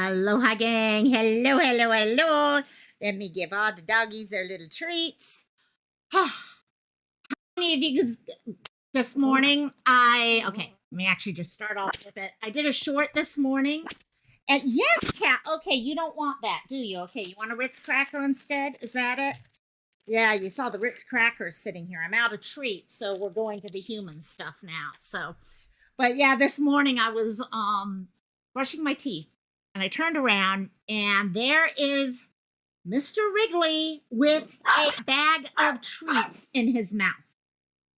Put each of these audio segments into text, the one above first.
Aloha gang. Hello, hello, hello. Let me give all the doggies their little treats. How many of you guys this morning? Okay, let me actually just start off with it. I did a short this morning. And yes, Cat. Okay, you don't want that, do you? Okay, you want a Ritz cracker instead? Is that it? Yeah, you saw the Ritz crackers sitting here. I'm out of treats, so we're going to the human stuff now. But yeah, this morning I was brushing my teeth and I turned around and there is Mr. Wrigley with a bag of treats in his mouth.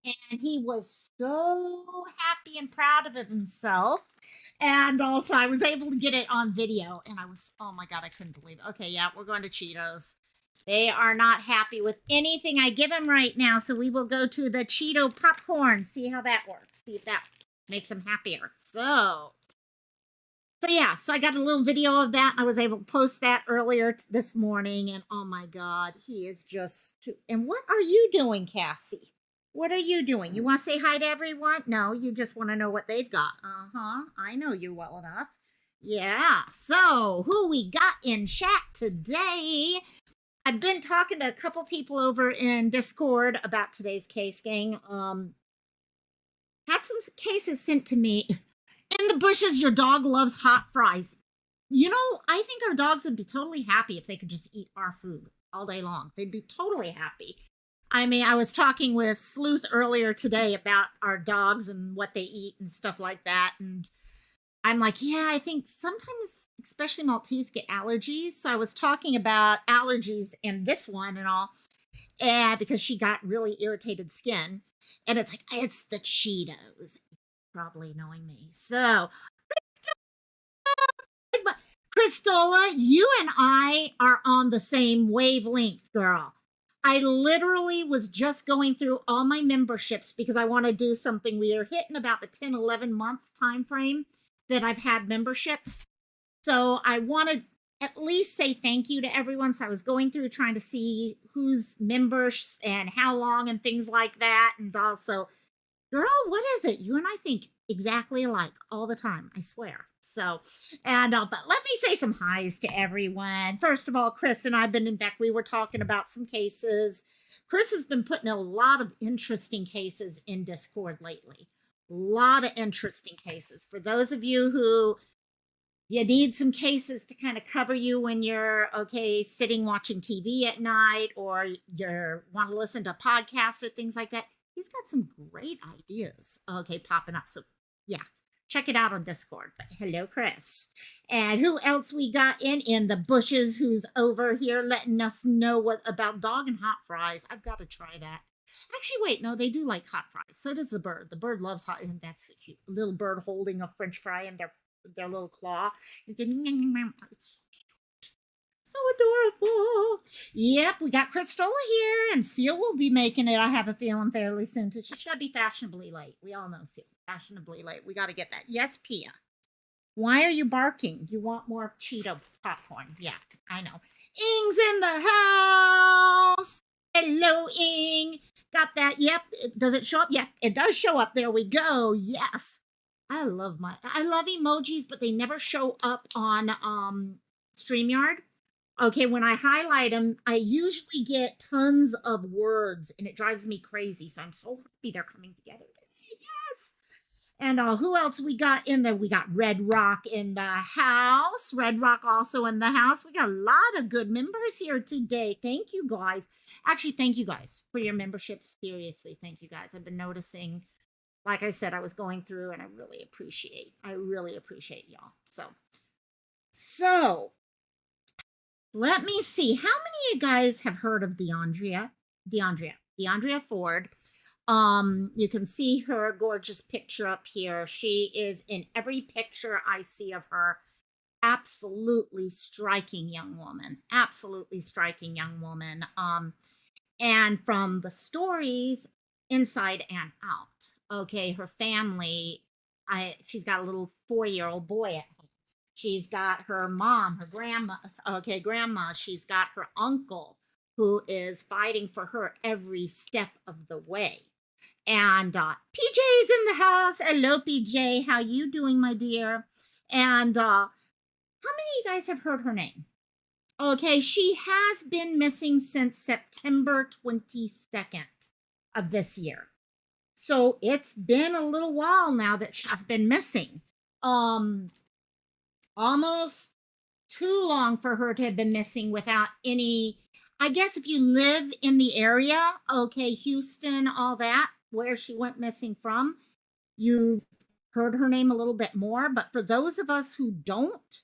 And he was so happy and proud of himself. And also, I was able to get it on video. And oh my God, I couldn't believe it. Okay, yeah, we're going to Cheetos. They are not happy with anything I give them right now. So we will go to the Cheeto popcorn. See how that works. See if that makes them happier. So yeah, so I got a little video of that. And I was able to post that earlier this morning. And oh my God, he is just... And what are you doing, Cassie? What are you doing? You want to say hi to everyone? No, you just want to know what they've got. Uh-huh. I know you well enough. Yeah. So, who we got in chat today? I've been talking to a couple people over in Discord about today's case, gang. Had some cases sent to me. In the bushes, your dog loves hot fries. You know, I think our dogs would be totally happy if they could just eat our food all day long. They'd be totally happy. I mean, I was talking with Sleuth earlier today about our dogs and what they eat and stuff like that. And I'm like, yeah, I think sometimes, especially Maltese, get allergies. So I was talking about allergies in this one and all, and because she got really irritated skin. And it's like, it's the Cheetos. Probably knowing me. So, Christola, you and I are on the same wavelength, girl. I literally was just going through all my memberships because I want to do something. We are hitting about the 10, 11 month time frame that I've had memberships. So I want to at least say thank you to everyone. So I was going through trying to see who's members and how long and things like that. And also, girl, what is it? You and I think exactly alike all the time, I swear. So, but let me say some hi's to everyone. First of all, Chris and I have been, in fact, we were talking about some cases. Chris has been putting a lot of interesting cases in Discord lately. A lot of interesting cases. For those of you who you need some cases to kind of cover you when you're, sitting watching TV at night, or you want to listen to podcasts or things like that, he's got some great ideas, popping up. So, yeah, check it out on Discord. But hello, Chris. And who else we got in the bushes who's over here letting us know what about dog and hot fries? I've got to try that. Actually, wait, no, they do like hot fries. So does the bird. The bird loves hot, and that's so cute. A little bird holding a French fry in their little claw. It's so cute. So adorable. Yep, we got Christola here, and Seal will be making it, I have a feeling, fairly soon. It's just got to be fashionably late. We all know Seal. Fashionably late. We got to get that. Yes, Pia. Why are you barking? You want more Cheeto popcorn. Yeah, I know. Ing's in the house. Hello, Ing. Got that? Yep. Does it show up? Yeah, it does show up. There we go. Yes. I love emojis, but they never show up on StreamYard. Okay, when I highlight them, I usually get tons of words, and it drives me crazy. So I'm so happy they're coming together today. Yes. And who else we got in there? We got Red Rock in the house. Red Rock also in the house. We got a lot of good members here today. Thank you, guys. Actually, thank you guys for your membership. Seriously, thank you guys. I've been noticing, like I said, I was going through, and I really appreciate y'all. So let me see. How many of you guys have heard of Deundrea Ford? You can see her gorgeous picture up here. She is in every picture I see of her. Absolutely striking young woman. And from the stories inside and out, her family, she's got a little 4-year-old boy at home. She's got her mom, her grandma. She's got her uncle who is fighting for her every step of the way. And PJ's in the house. Hello, PJ. How you doing, my dear? And How many of you guys have heard her name? Okay, she has been missing since September 22nd of this year. So it's been a little while now that she's been missing. Um, Almost too long for her to have been missing without any. I guess if you live in the area, okay, Houston, all that, where she went missing from, you've heard her name a little bit more. But for those of us who don't,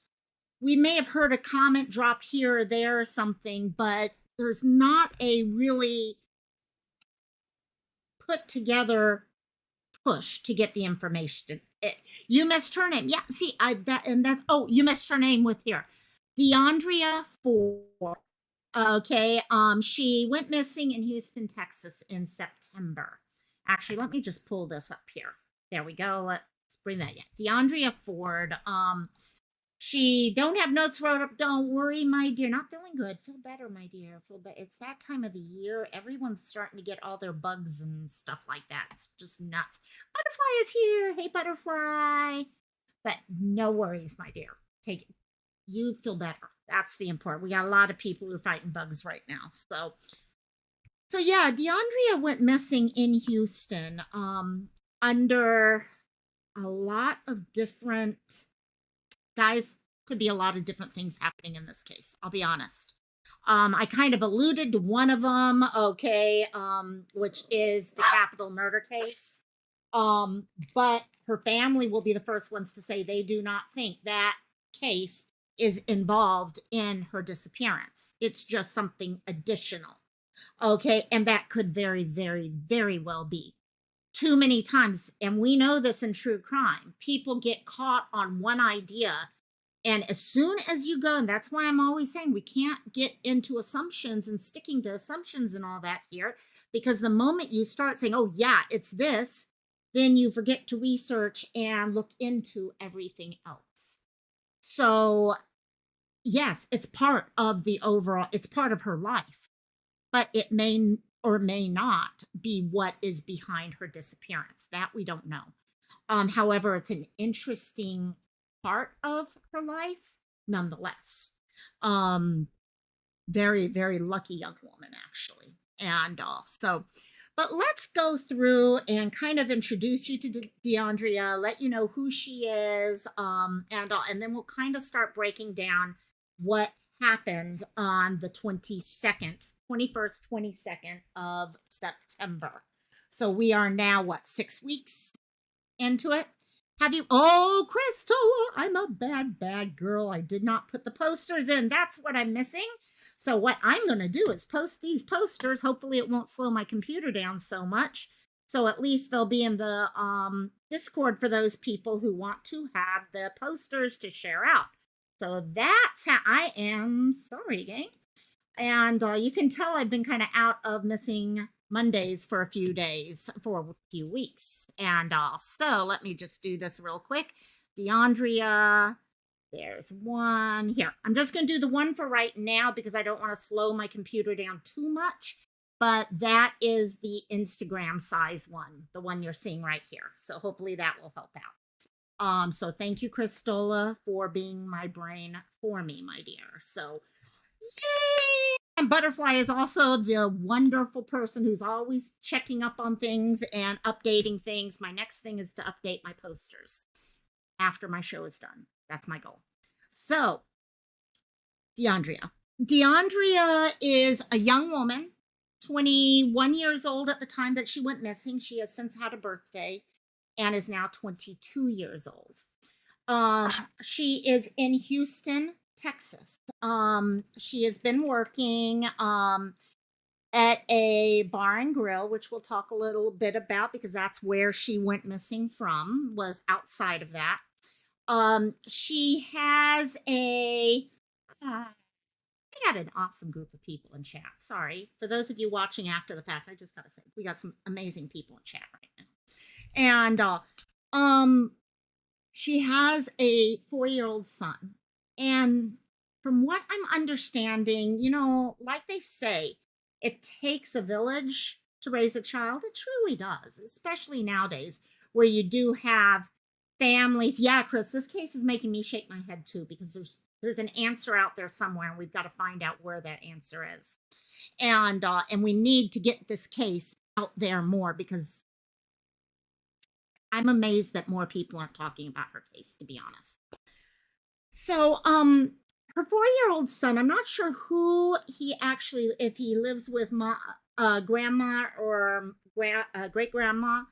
we may have heard a comment drop here or there or something, but there's not a really put together push to get the information. You missed her name. Yeah, see, I that and that. Oh, you missed her name with here, Deundrea Ford. Okay, she went missing in Houston, Texas, in September. Actually, let me just pull this up here. There we go. Let's bring that. Yeah, Deundrea Ford. She don't have notes wrote up. Don't worry, my dear. Not feeling good. Feel better, my dear. Feel better. It's that time of the year. Everyone's starting to get all their bugs and stuff like that. It's just nuts. Butterfly is here. Hey, Butterfly. But no worries, my dear. Take it. You feel better. That's the important. We got a lot of people who are fighting bugs right now. So yeah, Deundrea went missing in Houston under a lot of different guys, could be a lot of different things happening in this case. I'll be honest. I kind of alluded to one of them, okay, which is the capital murder case. But her family will be the first ones to say they do not think that case is involved in her disappearance. It's just something additional. Okay, and that could very, very, very well be. Too many times, and we know this in true crime, people get caught on one idea. And as soon as you go, and that's why I'm always saying we can't get into assumptions and sticking to assumptions and all that here, because the moment you start saying, oh, yeah, it's this, then you forget to research and look into everything else. So, yes, it's part of the overall, it's part of her life, but it may or may not be what is behind her disappearance. That we don't know. However, it's an interesting part of her life nonetheless. Very, very lucky young woman, actually. And but let's go through and kind of introduce you to Deundrea, let you know who she is, and then we'll kind of start breaking down what happened on the 21st, 22nd of September. So we are now, what, 6 weeks into it? Have you? Oh, Crystal, I'm a bad, bad girl. I did not put the posters in. That's what I'm missing. So what I'm going to do is post these posters. Hopefully it won't slow my computer down so much. So at least they'll be in the Discord for those people who want to have the posters to share out. So that's how I am. Sorry, gang. And you can tell I've been kind of out of missing Mondays for a few days, for a few weeks. And so let me just do this real quick. Deundrea, there's one here. I'm just going to do the one for right now because I don't want to slow my computer down too much. But that is the Instagram size one, the one you're seeing right here. So hopefully that will help out. So thank you, Cristola, for being my brain for me, my dear. So yay! And Butterfly is also the wonderful person who's always checking up on things and updating things. My next thing is to update my posters after my show is done. That's my goal. So, Deundrea. Deundrea is a young woman, 21 years old at the time that she went missing. She has since had a birthday and is now 22 years old. She is in Houston, Texas. She has been working at a bar and grill, which we'll talk a little bit about because that's where she went missing from, was outside of that. She has I got an awesome group of people in chat. Sorry. For those of you watching after the fact, I just gotta say, we got some amazing people in chat right now. And she has a 4-year-old son. And from what I'm understanding, you know, like they say, it takes a village to raise a child. It truly does, especially nowadays where you do have families. Yeah, Chris, this case is making me shake my head too because there's There's an answer out there somewhere, and we've got to find out where that answer is. And we need to get this case out there more because I'm amazed that more people aren't talking about her case, to be honest. So, her 4-year-old son, I'm not sure who he actually, if he lives with grandma or great grandma,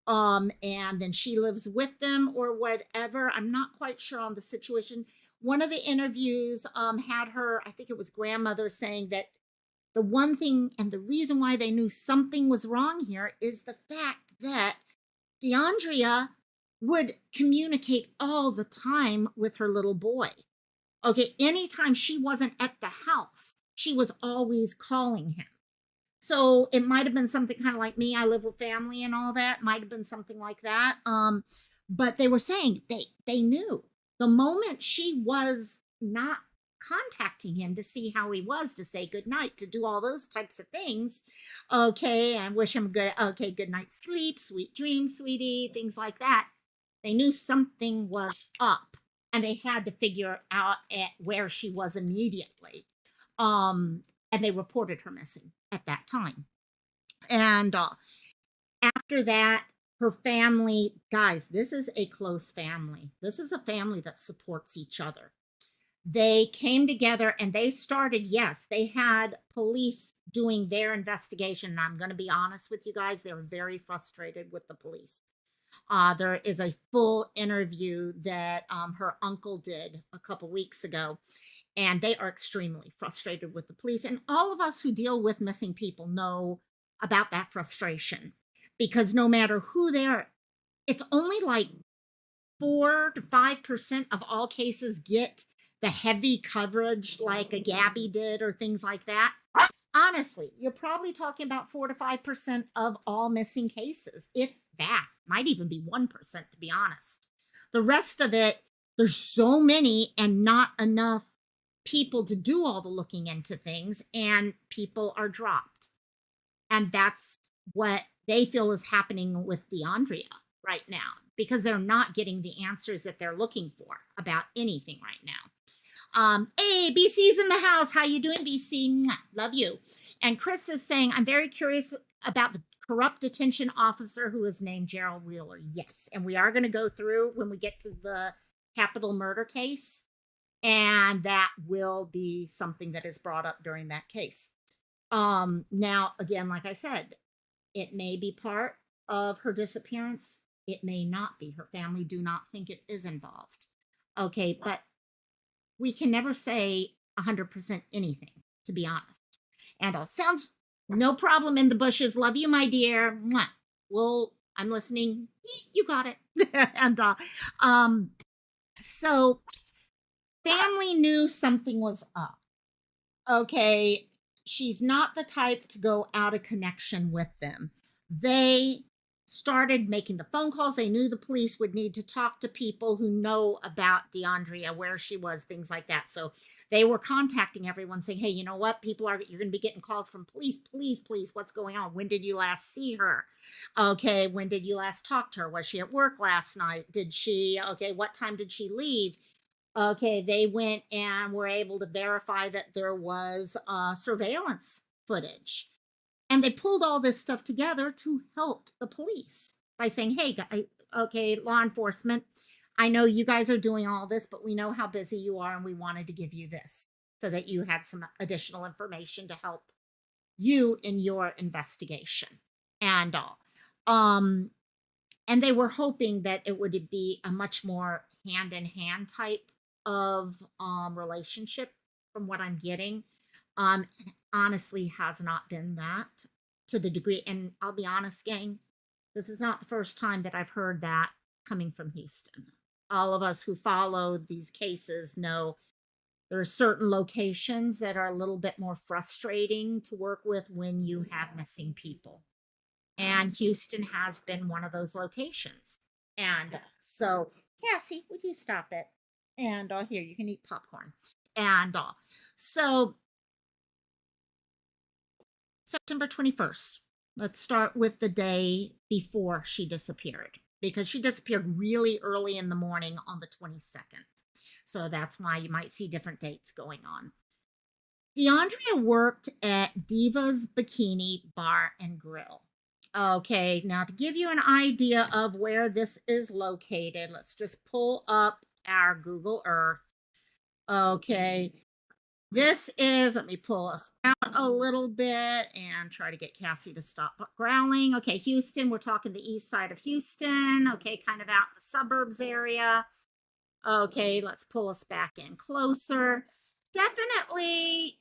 and then she lives with them or whatever. I'm not quite sure on the situation. One of the interviews, had her, I think it was grandmother, saying that the one thing and the reason why they knew something was wrong here is the fact that Deundrea would communicate all the time with her little boy. Okay, anytime she wasn't at the house, she was always calling him. So it might have been something kind of like me. I live with family and all that. Might have been something like that. But they were saying they knew the moment she was not contacting him to see how he was, to say good night, to do all those types of things. Okay, and wish him good. Okay, good night, sleep, sweet dreams, sweetie, things like that. They knew something was up, and they had to figure out at where she was immediately. And they reported her missing at that time. And after that, her family, guys, this is a close family. This is a family that supports each other. They came together and they started, yes, they had police doing their investigation. And I'm going to be honest with you guys, they were very frustrated with the police. There is a full interview that her uncle did a couple weeks ago, and they are extremely frustrated with the police. And all of us who deal with missing people know about that frustration because no matter who they are, it's only like 4 to 5% of all cases get the heavy coverage like a Gabby did or things like that. Honestly, you're probably talking about 4 to 5% of all missing cases, if that. Might even be 1%, to be honest. The rest of it, there's so many and not enough people to do all the looking into things, and people are dropped. And that's what they feel is happening with Deundrea right now, because they're not getting the answers that they're looking for about anything right now. Hey, BC's in the house. How you doing, BC? Mwah, love you. And Chris is saying, I'm very curious about the corrupt detention officer who is named Gerald Wheeler. Yes, and we are going to go through when we get to the capital murder case, and that will be something that is brought up during that case. Now, again, like I said, it may be part of her disappearance. It may not be. Her family do not think it is involved. Okay, but we can never say 100% anything, to be honest. And sounds no problem in the bushes. Love you, my dear. Mwah. Well, I'm listening. You got it. And so family knew something was up. Okay, she's not the type to go out of connection with them. They started making the phone calls. They knew the police would need to talk to people who know about Deundrea, where she was, things like that. So they were contacting everyone saying, hey, you know what? You're going to be getting calls from police. Please, what's going on? When did you last see her? Okay, when did you last talk to her? Was she at work last night? What time did she leave? Okay, they went and were able to verify that there was surveillance footage. And they pulled all this stuff together to help the police by saying, hey, okay, law enforcement, I know you guys are doing all this, but we know how busy you are, and we wanted to give you this so that you had some additional information to help you in your investigation and all. And they were hoping that it would be a much more hand-in-hand type of relationship from what I'm getting. And it honestly has not been that to the degree. And I'll be honest, gang, this is not the first time that I've heard that coming from Houston. All of us who follow these cases know there are certain locations that are a little bit more frustrating to work with when you have missing people. And Houston has been one of those locations. And so, Cassie, would you stop it? And here, you can eat popcorn. And so, September 21st. Let's start with the day before she disappeared. because she disappeared really early in the morning on the 22nd. So that's why you might see different dates going on. Deandrea worked at Diva's Bikini Bar and Grill. Okay, now to give you an idea of where this is located, let's just pull up our Google Earth. Okay, this is, let me pull us out a little bit and try to get Cassie to stop growling. Okay, Houston, we're talking the east side of Houston. Okay, kind of out in the suburbs area. Okay, let's pull us back in closer. Definitely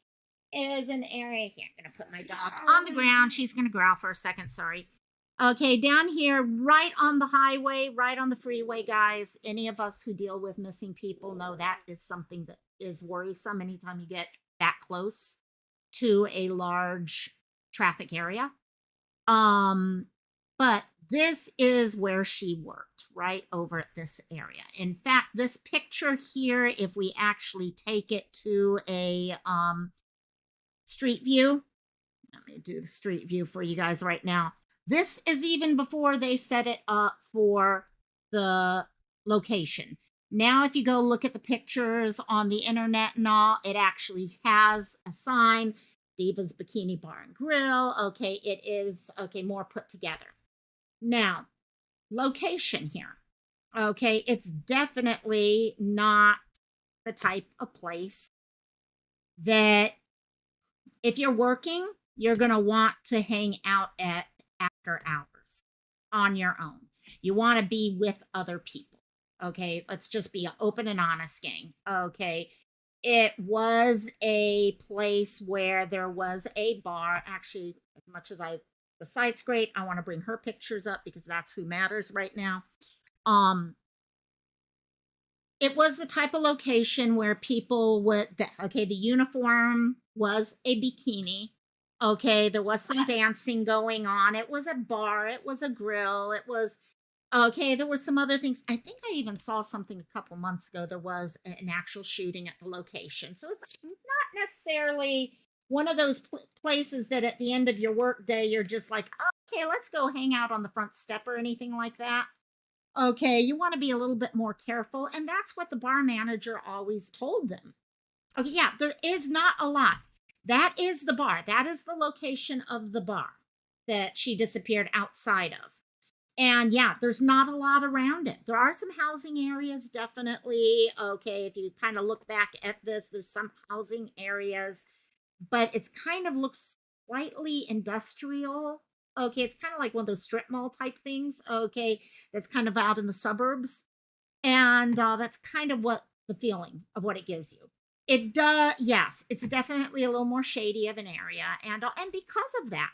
is an area here. I'm going to put my dog on the ground. She's going to growl for a second. Sorry. Okay, down here, right on the highway, right on the freeway, guys. Any of us who deal with missing people know that is something that is worrisome anytime you get that close to a large traffic area. But this is where she worked, right over at this area. In fact, this picture here, if we actually take it to a street view, let me do the street view for you guys right now. This is even before they set it up for the location. Now, if you go look at the pictures on the internet and all, it actually has a sign, Diva's Bikini Bar and Grill. Okay, it is, okay, more put together. Now, location here. Okay, it's definitely not the type of place that if you're working, you're going to want to hang out at after hours on your own. You want to be with other people. Okay, let's just be open and honest, gang. Okay, it was a place where there was a bar. Actually, as much as the site's great, I want to bring her pictures up because that's who matters right now. It was the type of location where people would, okay, the uniform was a bikini. Okay, there was some dancing going on. It was a bar, it was a grill, it was, okay, there were some other things. I think I even saw something a couple months ago. There was an actual shooting at the location. So it's not necessarily one of those places that at the end of your work day, you're just like, okay, let's go hang out on the front step or anything like that. Okay, you want to be a little bit more careful. And that's what the bar manager always told them. Okay, yeah, there is not a lot. That is the bar. That is the location of the bar that she disappeared outside of. And yeah, there's not a lot around it. There are some housing areas, definitely. Okay, if you kind of look back at this, there's some housing areas, but it's kind of looks slightly industrial. Okay, it's kind of like one of those strip mall type things. Okay, that's kind of out in the suburbs. And that's kind of what the feeling of what it gives you. It does, yes, it's definitely a little more shady of an area. And because of that,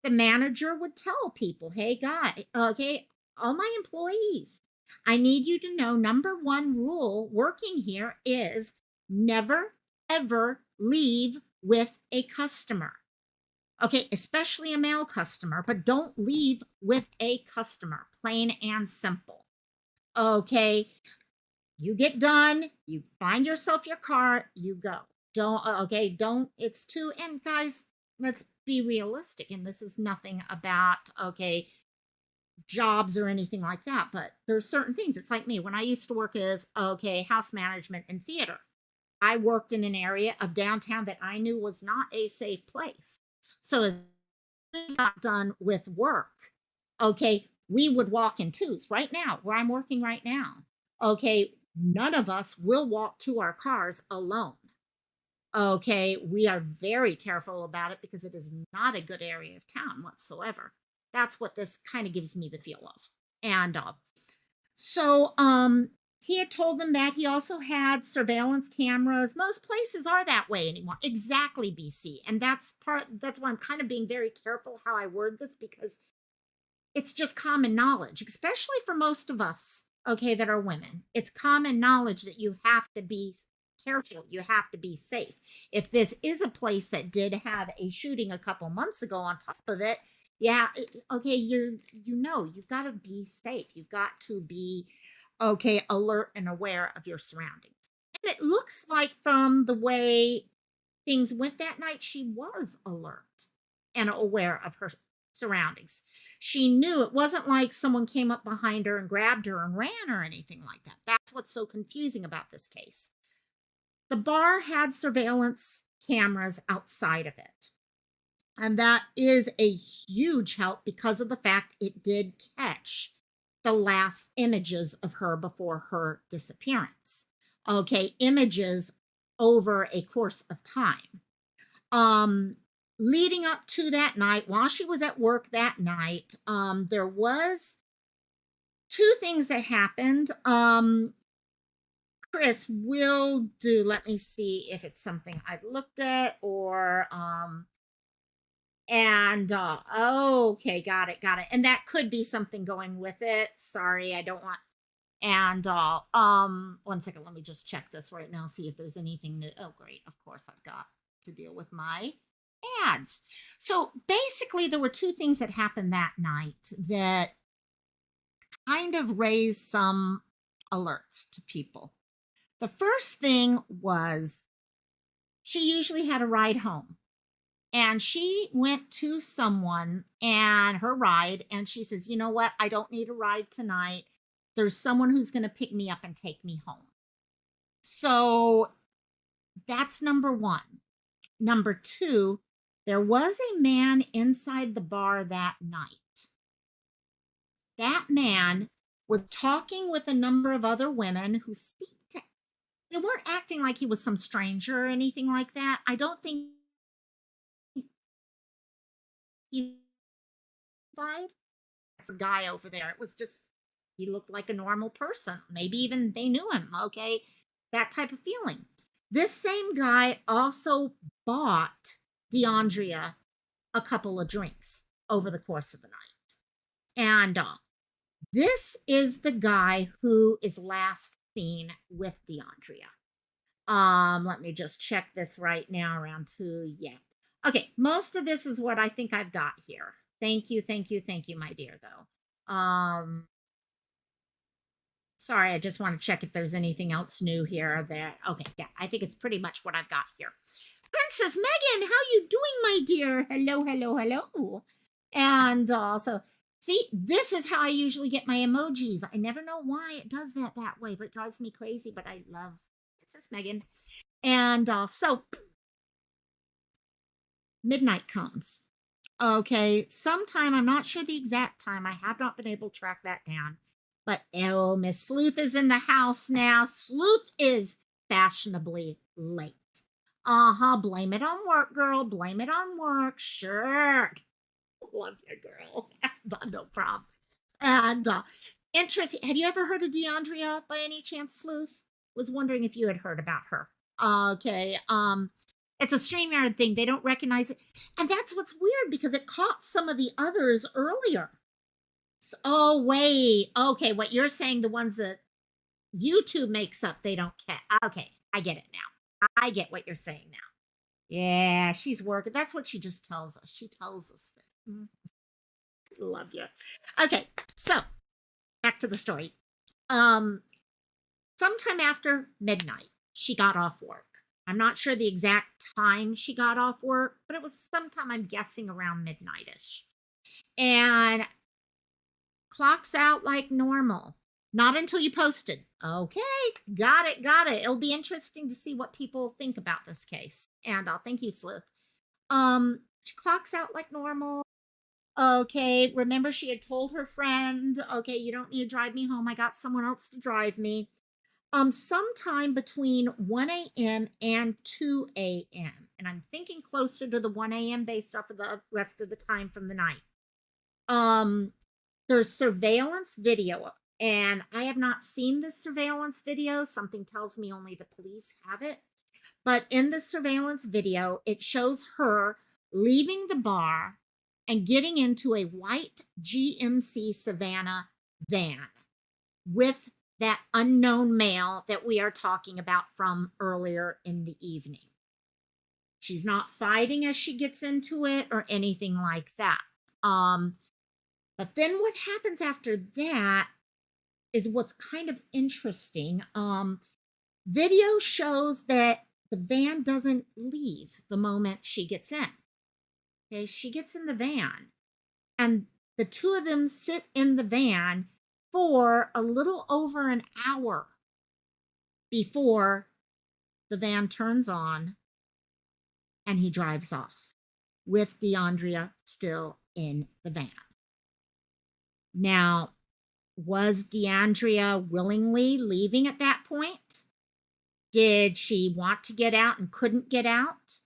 the manager would tell people, hey, guy, okay, all my employees, I need you to know number one rule working here is never, ever leave with a customer. Okay, especially a male customer, but don't leave with a customer, plain and simple. Okay, you get done, you find yourself your car, you go. Don't, it's too, and guys, let's be realistic. And this is nothing about, okay, jobs or anything like that, but there's certain things. It's like me, when I used to work as, okay, house management and theater, I worked in an area of downtown that I knew was not a safe place. So as we got done with work, okay, we would walk in twos. Right now, where I'm working right now, okay, none of us will walk to our cars alone. Okay, we are very careful about it because it is not a good area of town whatsoever. That's what this kind of gives me the feel of. And he had told them that he also had surveillance cameras. Most places are that way anymore. Exactly, BC. And that's why I'm kind of being very careful how I word this, because it's just common knowledge, especially for most of us, okay, that are women. It's common knowledge that you have to be careful. You have to be safe. If this is a place that did have a shooting a couple months ago on top of it, yeah, okay, you've got to be safe. You've got to be, okay, alert and aware of your surroundings. And it looks like from the way things went that night, she was alert and aware of her surroundings. She knew it wasn't like someone came up behind her and grabbed her and ran or anything like that. That's what's so confusing about this case. The bar had surveillance cameras outside of it. And that is a huge help because of the fact it did catch the last images of her before her disappearance. Okay, images over a course of time. Leading up to that night, while she was at work that night, there was two things that happened. Chris will do, let me see if it's something I've looked at or okay, got it, got it. And that could be something going with it. Sorry, I don't want. And 1 second, let me just check this right now, see if there's anything new. Oh, great, of course I've got to deal with my ads. So basically, there were two things that happened that night that kind of raised some alerts to people. The first thing was she usually had a ride home. And she went to someone and her ride, and she says, you know what? I don't need a ride tonight. There's someone who's going to pick me up and take me home. So that's number one. Number two, there was a man inside the bar that night. That man was talking with a number of other women who seemed to, they weren't acting like he was some stranger or anything like that. I don't think he's guy over there. It was just, he looked like a normal person. Maybe even they knew him. Okay. That type of feeling. This same guy also bought Deundrea a couple of drinks over the course of the night. And this is the guy who is last seen with Deundrea. Let me just check this right now around 2. Yeah. Okay, most of this is what I think I've got here. Thank you, thank you, thank you, my dear, though. Sorry, I just want to check if there's anything else new here or there. Okay, yeah, I think it's pretty much what I've got here. Princess Megan, how you doing, my dear? Hello, hello, hello. And also, see, this is how I usually get my emojis. I never know why it does that way, but it drives me crazy, but I love Princess Megan. And so midnight comes. Okay, sometime, I'm not sure the exact time. I have not been able to track that down. But oh, Miss Sleuth is in the house now. Sleuth is fashionably late. Blame it on work, girl. Blame it on work. Sure. Love you, girl. No problem. And interesting. Have you ever heard of Deundrea by any chance, Sleuth? Was wondering if you had heard about her. Okay. It's a StreamYard thing. They don't recognize it. And that's what's weird because it caught some of the others earlier. So, oh, wait. Okay, what you're saying, the ones that YouTube makes up, they don't care. Okay, I get it now. I get what you're saying now. Yeah, she's working. That's what she just tells us. She tells us this. Love you. Okay, so back to the story. Sometime after midnight, she got off work. I'm not sure the exact time she got off work, but it was sometime, I'm guessing, around midnight-ish. And clocks out like normal. Not until you posted. Okay, got it, got it. It'll be interesting to see what people think about this case. And I'll thank you, Sleuth. She clocks out like normal. Okay, remember she had told her friend, okay, you don't need to drive me home. I got someone else to drive me. Sometime between 1 a.m. and 2 a.m. And I'm thinking closer to the 1 a.m. based off of the rest of the time from the night. There's surveillance video, and I have not seen this surveillance video. Something tells me only the police have it. But in the surveillance video, it shows her leaving the bar and getting into a white GMC Savannah van with that unknown male that we are talking about from earlier in the evening. She's not fighting as she gets into it or anything like that. But then what happens after that is what's kind of interesting. Video shows that the van doesn't leave the moment she gets in. Okay, she gets in the van And the two of them sit in the van for a little over an hour before the van turns on and he drives off with Deundrea still in the van. Now, was Deundrea willingly leaving at that point? Did she want to get out and couldn't get out?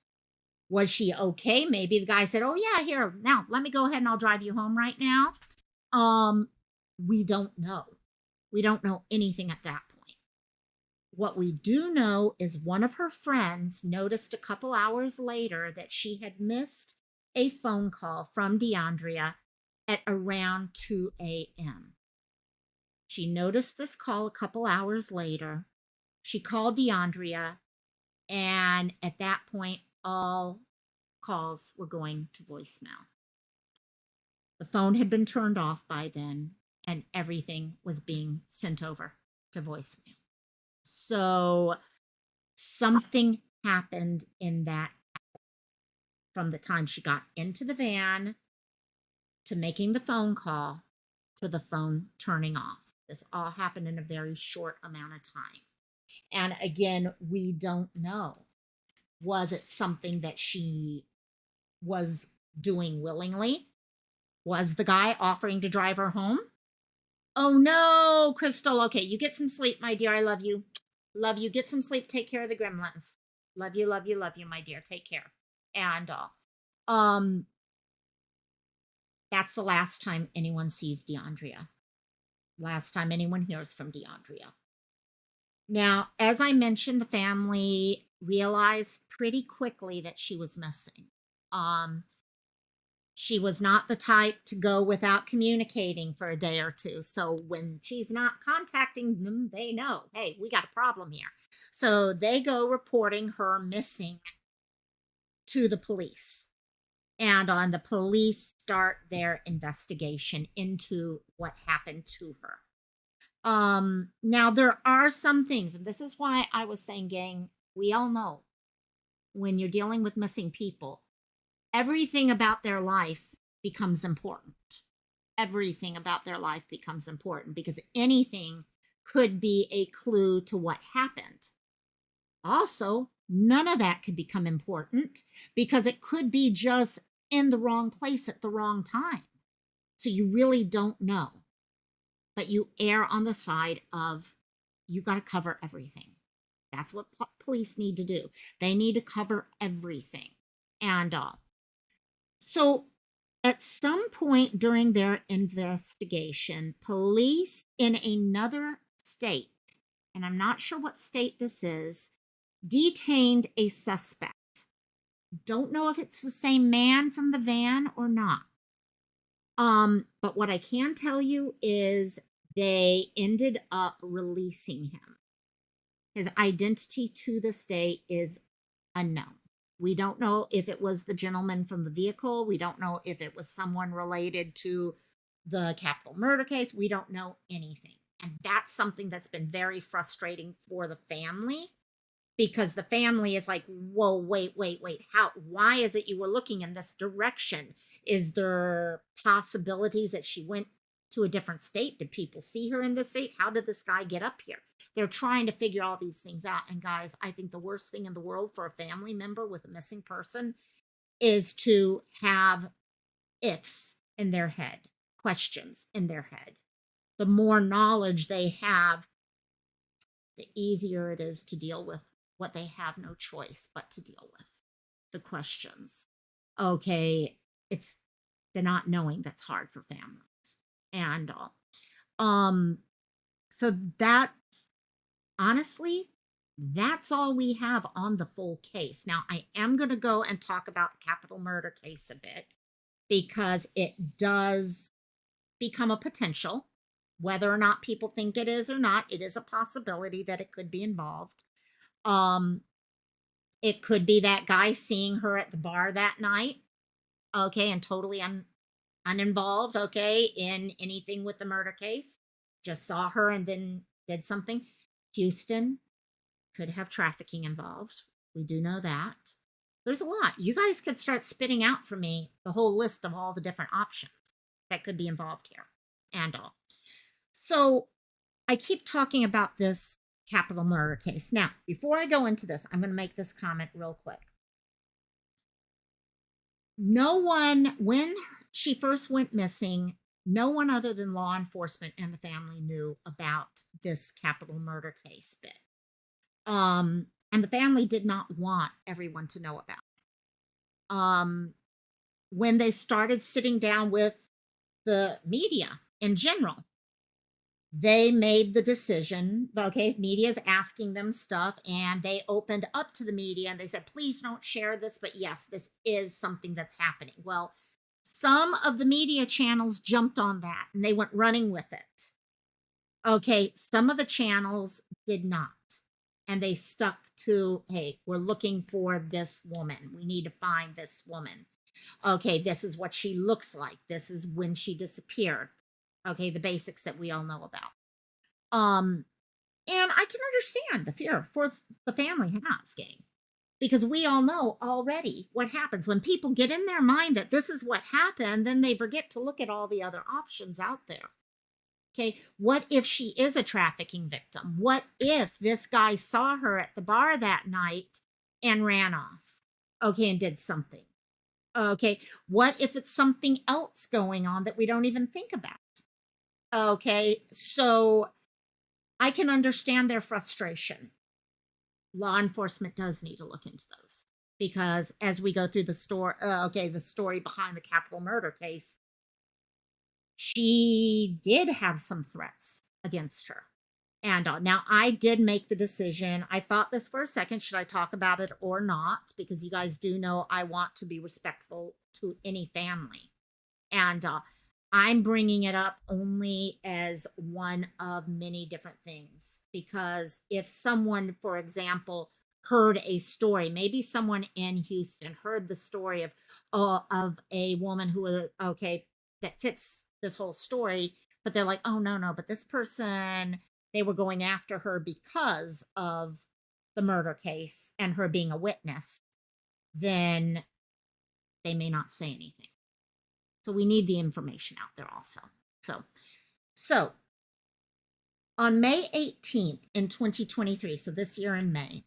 Was she okay? Maybe the guy said, "Oh yeah, here, now let me go ahead and I'll drive you home right now." Um, we don't know. We don't know anything at that point. What we do know is one of her friends noticed a couple hours later that she had missed a phone call from Deundrea at around 2 a.m. She noticed this call a couple hours later. She called Deundrea, and at that point, all calls were going to voicemail. The phone had been turned off by then, and everything was being sent over to voicemail. So something happened in that from the time she got into the van to making the phone call to the phone turning off. This all happened in a very short amount of time. And again, we don't know. Was it something that she was doing willingly? Was the guy offering to drive her home? Oh no, Crystal. Okay, you get some sleep, my dear. I love you. Love you. Get some sleep. Take care of the gremlins. Love you, love you, love you, my dear. Take care. And um, that's the last time anyone sees Deundrea. Last time anyone hears from Deundrea. Now, as I mentioned, the family realized pretty quickly that she was missing. Um, she was not the type to go without communicating for a day or two. So when she's not contacting them, they know, hey, we got a problem here. So they go reporting her missing to the police. And on the police start their investigation into what happened to her. Now there are some things, and this is why I was saying, gang, we all know when you're dealing with missing people, everything about their life becomes important. Everything about their life becomes important because anything could be a clue to what happened. Also, none of that could become important because it could be just in the wrong place at the wrong time. So you really don't know. But you err on the side of you got to cover everything. That's what police need to do. They need to cover everything. And so at some point during their investigation, police in another state, and I'm not sure what state this is, detained a suspect. Don't know if it's the same man from the van or not. But what I can tell you is they ended up releasing him. His identity to this day is unknown. We don't know if it was the gentleman from the vehicle. We don't know if it was someone related to the capital murder case. We don't know anything. And that's something that's been very frustrating for the family because the family is like, whoa, wait, why is it you were looking in this direction? Is there possibilities that she went to a different state? Did people see her in this state? How did this guy get up here? They're trying to figure all these things out. And guys, I think the worst thing in the world for a family member with a missing person is to have ifs in their head, questions in their head. The more knowledge they have, the easier it is to deal with what they have no choice but to deal with, the questions. Okay, it's the not knowing that's hard for families. And so that's honestly, that's all we have on the full case. Now, I am going to go and talk about the capital murder case a bit because it does become a potential. Whether or not people think it is or not, it is a possibility that it could be involved. It could be that guy seeing her at the bar that night, okay, and totally uninvolved, okay, in anything with the murder case. Just saw her and then did something. Houston could have trafficking involved. We do know that. There's a lot. You guys could start spitting out for me the whole list of all the different options. that could be involved here and all. So I keep talking about this capital murder case. Now, before I go into this, I'm going to make this comment real quick. No one, when she first went missing, no one other than law enforcement and the family knew about this capital murder case bit. And the family did not want everyone to know about it. When they started sitting down with the media in general, they made the decision, okay, media's asking them stuff, and they opened up to the media and they said, please don't share this, but yes, this is something that's happening. Well, some of the media channels jumped on that and they went running with it. Okay, some of the channels did not. And they stuck to, hey, we're looking for this woman. We need to find this woman. Okay, this is what she looks like. This is when she disappeared. Okay, the basics that we all know about. And I can understand the fear for the family has, gang, because we all know already what happens when people get in their mind that this is what happened, then they forget to look at all the other options out there. Okay, what if she is a trafficking victim? What if this guy saw her at the bar that night and ran off? Okay, and did something. Okay, what if it's something else going on that we don't even think about? Okay, so I can understand their frustration. Law enforcement does need to look into those because as we go through the story, the story behind the capital murder case, she did have some threats against her. And now I did make the decision. I thought this for a second. Should I talk about it or not? Because you guys do know I want to be respectful to any family. And I'm bringing it up only as one of many different things. Because if someone, for example, heard a story, maybe someone in Houston heard the story of a woman who was, okay, that fits this whole story, but they're like, oh, no, but this person, they were going after her because of the murder case and her being a witness, then they may not say anything. So we need the information out there also. So on May 18th in 2023, so this year in May,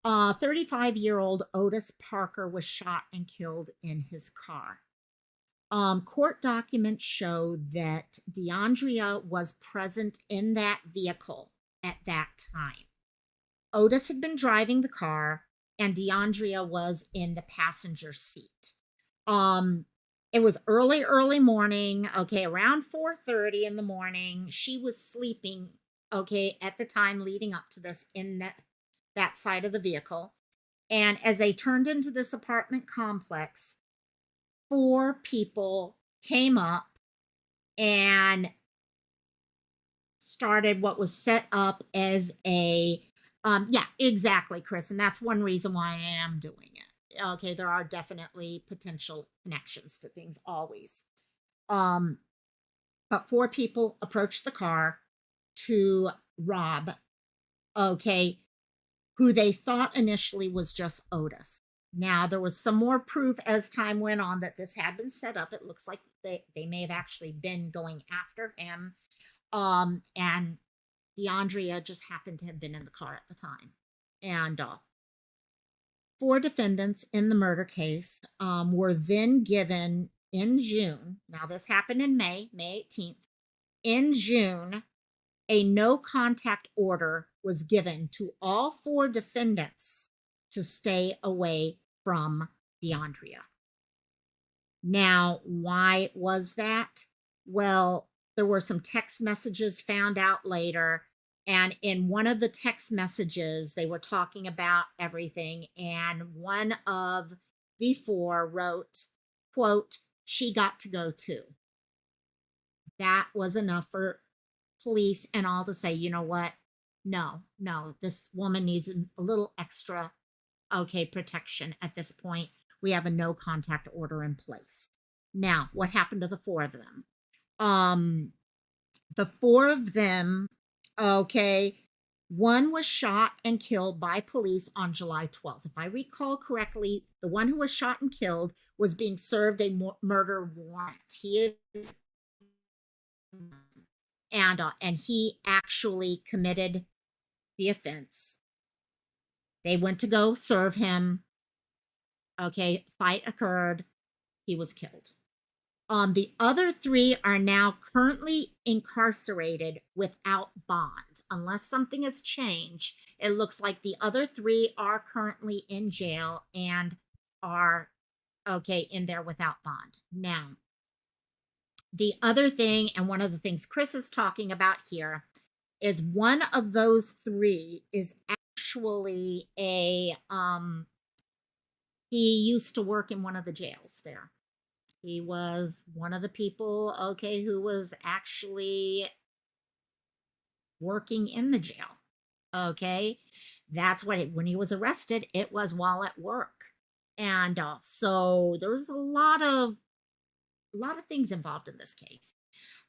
35-year-old Otis Parker was shot and killed in his car. Court documents show that Deundrea was present in that vehicle at that time. Otis had been driving the car and Deundrea was in the passenger seat. It was early morning, okay, around 4:30 in the morning. She was sleeping, okay, at the time leading up to this in that side of the vehicle. And as they turned into this apartment complex, 4 people came up and started what was set up as a yeah, exactly, Chris, and that's one reason why I am doing it. Okay, there are definitely potential connections to things always. But 4 people approached the car to rob, okay, who they thought initially was just Otis. Now, there was some more proof as time went on that this had been set up. It looks like they may have actually been going after him. And Deundrea just happened to have been in the car at the time. And 4 defendants in the murder case were then given in June. Now, this happened in May 18th. In June, a no contact order was given to all 4 defendants to stay away from Deundrea. Now, why was that? Well, there were some text messages found out later. And in one of the text messages, they were talking about everything. And one of the 4 wrote, quote, she got to go too. That was enough for police and all to say, you know what? No, this woman needs a little extra, okay, protection at this point. We have a no contact order in place. Now, what happened to the 4 of them? The 4 of them, okay, one was shot and killed by police on July 12th. If I recall correctly, the one who was shot and killed was being served a murder warrant. He is And he actually committed the offense. They went to go serve him. Okay, fight occurred. He was killed. The other three are now currently incarcerated without bond. Unless something has changed, it looks like the other three are currently in jail and are okay in there without bond. Now, the other thing, and one of the things Chris is talking about here, is one of those three is actually a he used to work in one of the jails there. He was one of the people, okay, who was actually working in the jail. Okay. That's what when he was arrested, it was while at work. And so there's a lot of things involved in this case.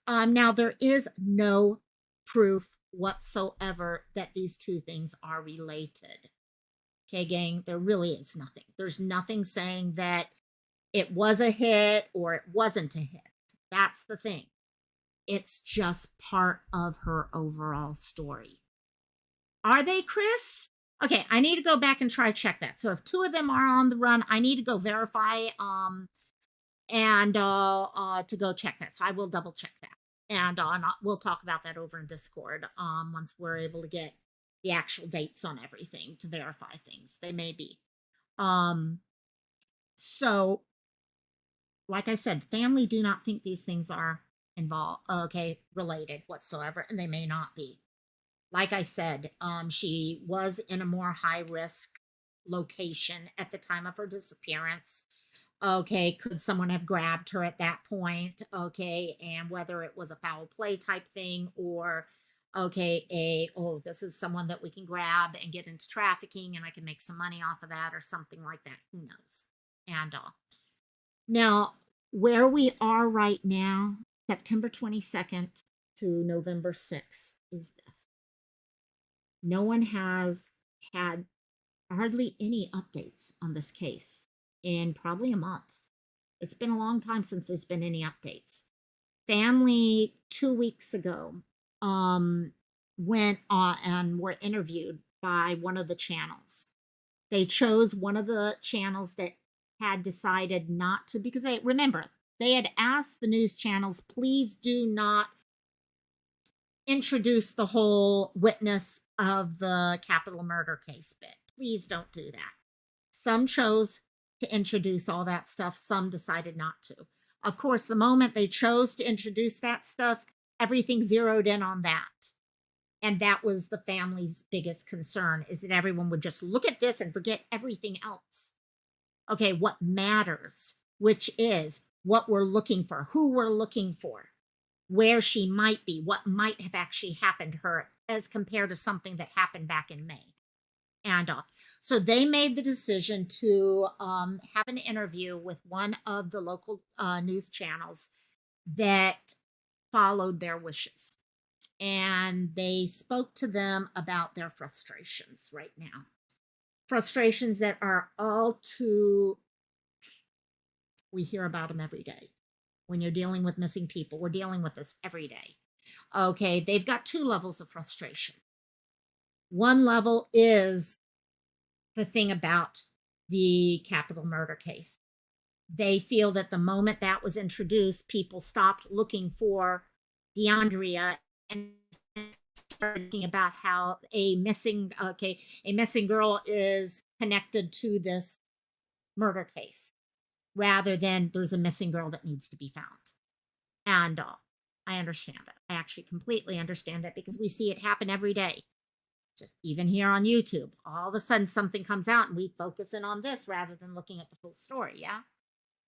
Now there is no proof whatsoever that these two things are related. Okay, gang, there really is nothing. There's nothing saying that it was a hit or it wasn't a hit. That's the thing. It's just part of her overall story. Are they, Chris? Okay, I need to go back and try to check that. So if two of them are on the run, I need to go verify and to go check that. So I will double check that. And we'll talk about that over in Discord once we're able to get the actual dates on everything to verify things. They may be. So like I said, family do not think these things are involved, okay, related whatsoever, and they may not be. Like I said, she was in a more high risk location at the time of her disappearance. Okay, could someone have grabbed her at that point? Okay, and whether it was a foul play type thing or okay, this is someone that we can grab and get into trafficking and I can make some money off of that or something like that. Who knows? And now, where we are right now, September 22nd to November 6th, is this. No one has had hardly any updates on this case in probably a month. It's been a long time since there's been any updates. Family 2 weeks ago went on and were interviewed by one of the channels. They chose one of the channels that had decided not to, because they had asked the news channels, please do not introduce the whole witness of the capital murder case bit. Please don't do that. Some chose to introduce all that stuff. Some decided not to. Of course, the moment they chose to introduce that stuff, everything zeroed in on that. And that was the family's biggest concern, is that everyone would just look at this and forget everything else. Okay, what matters, which is what we're looking for, who we're looking for, where she might be, what might have actually happened to her as compared to something that happened back in May. And so they made the decision to have an interview with one of the local news channels that followed their wishes. And they spoke to them about their frustrations right now. Frustrations that are all too, we hear about them every day. When you're dealing with missing people, we're dealing with this every day. Okay, they've got two levels of frustration. One level is the thing about the capital murder case. They feel that the moment that was introduced, people stopped looking for Deundrea and thinking about how a missing girl is connected to this murder case, rather than there's a missing girl that needs to be found. And I understand that. I actually completely understand that, because we see it happen every day. Just even here on YouTube, all of a sudden something comes out and we focus in on this rather than looking at the full story. Yeah.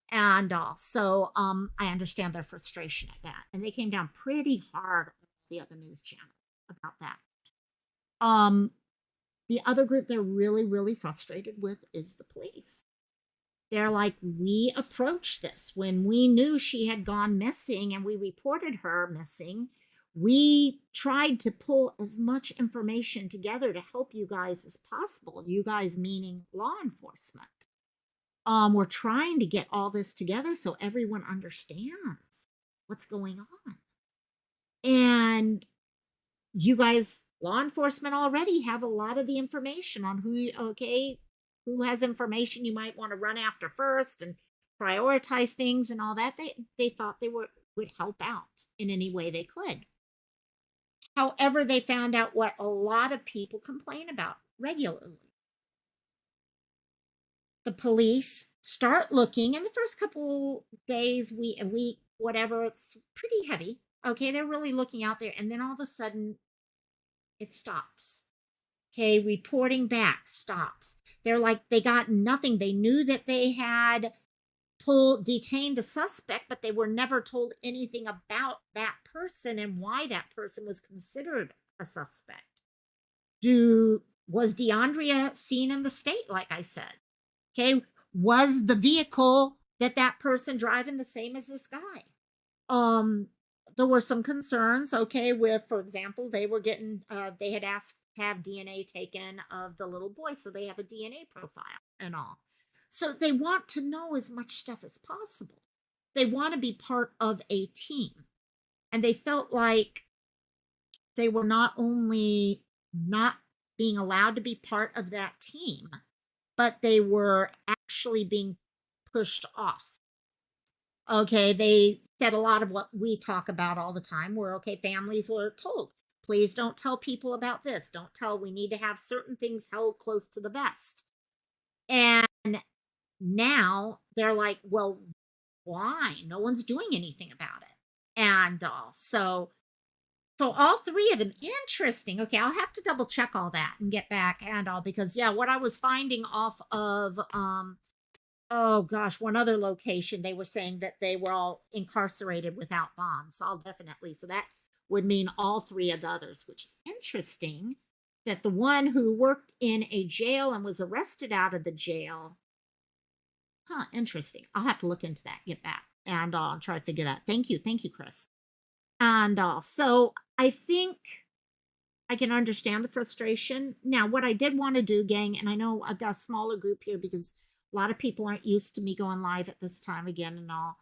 And so I understand their frustration at that. And they came down pretty hard on the other news channel about that. The other group they're really, really frustrated with is the police. They're like, we approached this when we knew she had gone missing and we reported her missing. We tried to pull as much information together to help you guys as possible. You guys meaning law enforcement. We're trying to get all this together so everyone understands what's going on. And you guys, law enforcement already have a lot of the information on who has information you might want to run after first and prioritize things and all that. They thought they would help out in any way they could. However, they found out what a lot of people complain about regularly. The police start looking in the first couple days, a week, whatever, it's pretty heavy. Okay, they're really looking out there, and then all of a sudden it stops. Okay, reporting back stops. They're like, they got nothing. They knew that they had detained a suspect, but they were never told anything about that person and why that person was considered a suspect. Was Deundrea seen in the state, like I said? Okay, was the vehicle that person driving the same as this guy? um there were some concerns, okay, with, for example, they had asked to have DNA taken of the little boy, so they have a DNA profile and all. So they want to know as much stuff as possible. They want to be part of a team, and they felt like they were not only not being allowed to be part of that team, but they were actually being pushed off. Okay, they said a lot of what we talk about all the time, where, okay, families were told, please don't tell people about this. Don't tell, we need to have certain things held close to the vest. And now they're like, well, why? No one's doing anything about it. And so all three of them, interesting. Okay, I'll have to double check all that and get back and all, because yeah, what I was finding off of oh gosh, one other location, they were saying that they were all incarcerated without bonds. I'll definitely, so that would mean all three of the others, which is interesting that the one who worked in a jail and was arrested out of the jail. Huh, interesting. I'll have to look into that, get back, and I'll try to figure that. Thank you. Thank you, Chris. And so I think I can understand the frustration. Now, what I did want to do, gang, and I know I've got a smaller group here because a lot of people aren't used to me going live at this time again and all.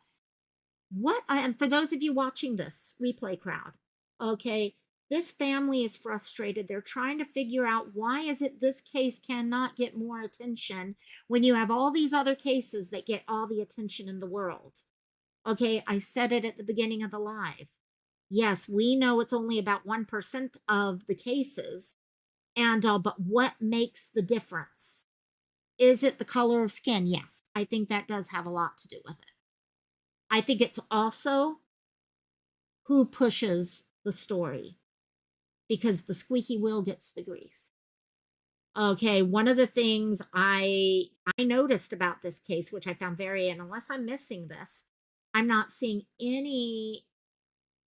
And for those of you watching this replay crowd, okay, this family is frustrated. They're trying to figure out, why is it this case cannot get more attention when you have all these other cases that get all the attention in the world? Okay, I said it at the beginning of the live. Yes, we know it's only about 1% of the cases, and but what makes the difference? Is it the color of skin? Yes, I think that does have a lot to do with it. I think it's also who pushes the story, because the squeaky wheel gets the grease. Okay, one of the things I noticed about this case, which I found and unless I'm missing this, I'm not seeing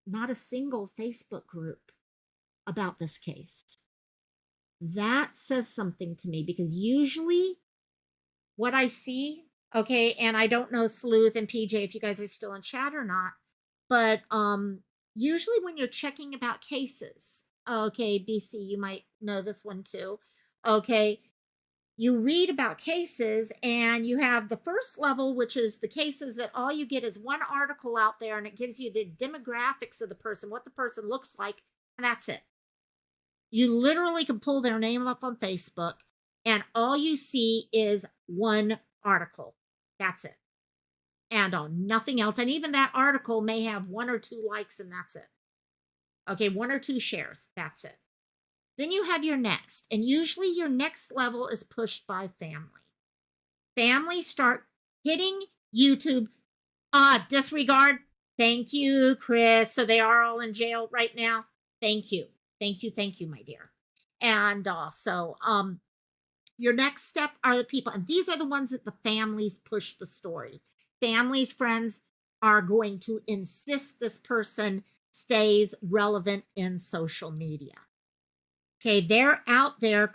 not a single Facebook group about this case. That says something to me, because usually what I see, okay, and I don't know, Sleuth and PJ, if you guys are still in chat or not, but usually when you're checking about cases, okay, BC, you might know this one too, okay, you read about cases and you have the first level, which is the cases that all you get is one article out there, and it gives you the demographics of the person, what the person looks like, and that's it. You literally can pull their name up on Facebook and all you see is one article. That's it. And on nothing else. And even that article may have 1 or 2 likes, and that's it. Okay, 1 or 2 shares. That's it. Then you have your next. And usually your next level is pushed by family. Families start hitting YouTube. Disregard. Thank you, Chris. So they are all in jail right now. Thank you. Thank you. Thank you, my dear. And so your next step are the people, and these are the ones that the families push the story. Families, friends are going to insist this person stays relevant in social media. Okay, they're out there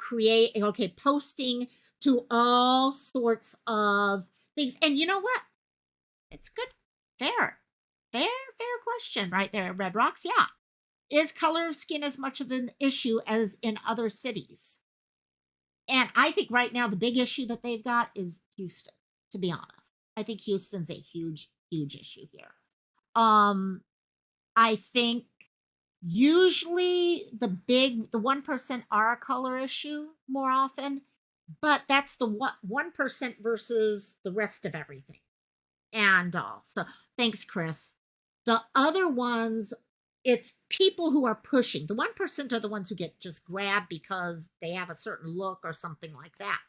posting to all sorts of things. And you know what? It's good. Fair question right there, Red Rocks. Yeah. Is color of skin as much of an issue as in other cities? And I think right now the big issue that they've got is Houston, to be honest. I think Houston's a huge, huge issue here. I think Usually the 1% are a color issue more often, but that's the 1% versus the rest of everything. And so thanks, Chris. The other ones, it's people who are pushing. The 1% are the ones who get just grabbed because they have a certain look or something like that.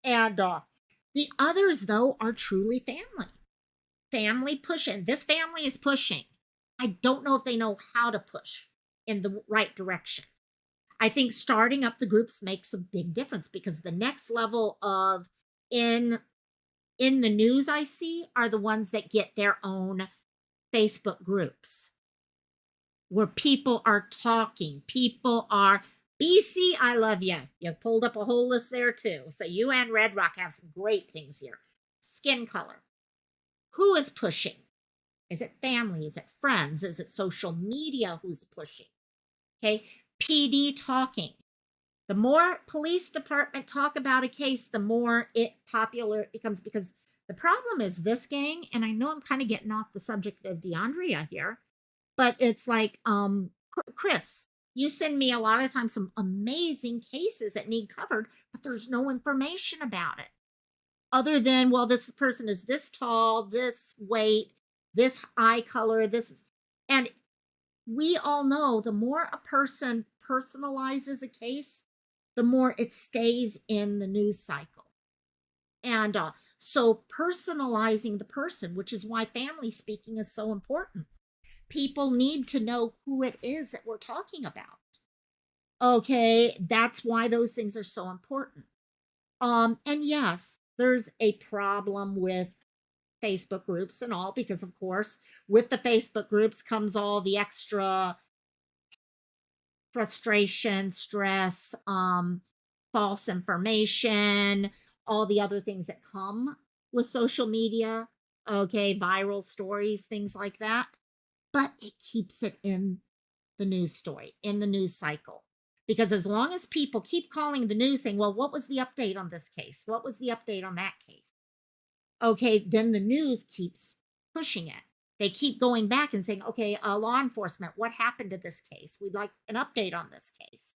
And the others, though, are truly family. Family pushing. This family is pushing. I don't know if they know how to push in the right direction. I think starting up the groups makes a big difference because the next level of in in the news I see are the ones that get their own Facebook groups where people are talking. People are BC, I love you. You pulled up a whole list there too. So you and Red Rock have some great things here. Skin color. Who is pushing? Is it family? Is it friends? Is it social media who's pushing? Okay. PD talking. The more police department talk about a case, the more popular it becomes because the problem is this gang, and I know I'm kind of getting off the subject of Deundrea here, but it's like, Chris, you send me a lot of times some amazing cases that need covered, but there's no information about it other than, well, this person is this tall, this weight, this eye color, this is, and we all know the more a person personalizes a case, the more it stays in the news cycle. And so personalizing the person, which is why family speaking is so important. People need to know who it is that we're talking about. Okay, that's why those things are so important. And yes, there's a problem with Facebook groups and all because of course, with the Facebook groups comes all the extra frustration, stress, false information, all the other things that come with social media, okay, viral stories, things like that. But it keeps it in the news story, in the news cycle. Because as long as people keep calling the news saying, well, what was the update on this case? What was the update on that case? Okay, then the news keeps pushing it. They keep going back and saying, okay, law enforcement, what happened to this case? We'd like an update on this case.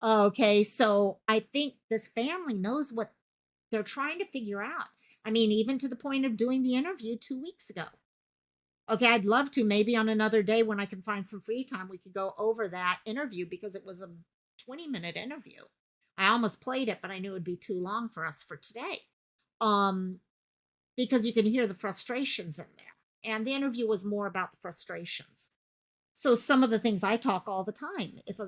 Okay, so I think this family knows what they're trying to figure out. I mean, even to the point of doing the interview 2 weeks ago. Okay, I'd love to maybe on another day when I can find some free time, we could go over that interview because it was a 20-minute interview. I almost played it, but I knew it would be too long for us for today. Because you can hear the frustrations in there. And the interview was more about the frustrations. So some of the things I talk all the time. If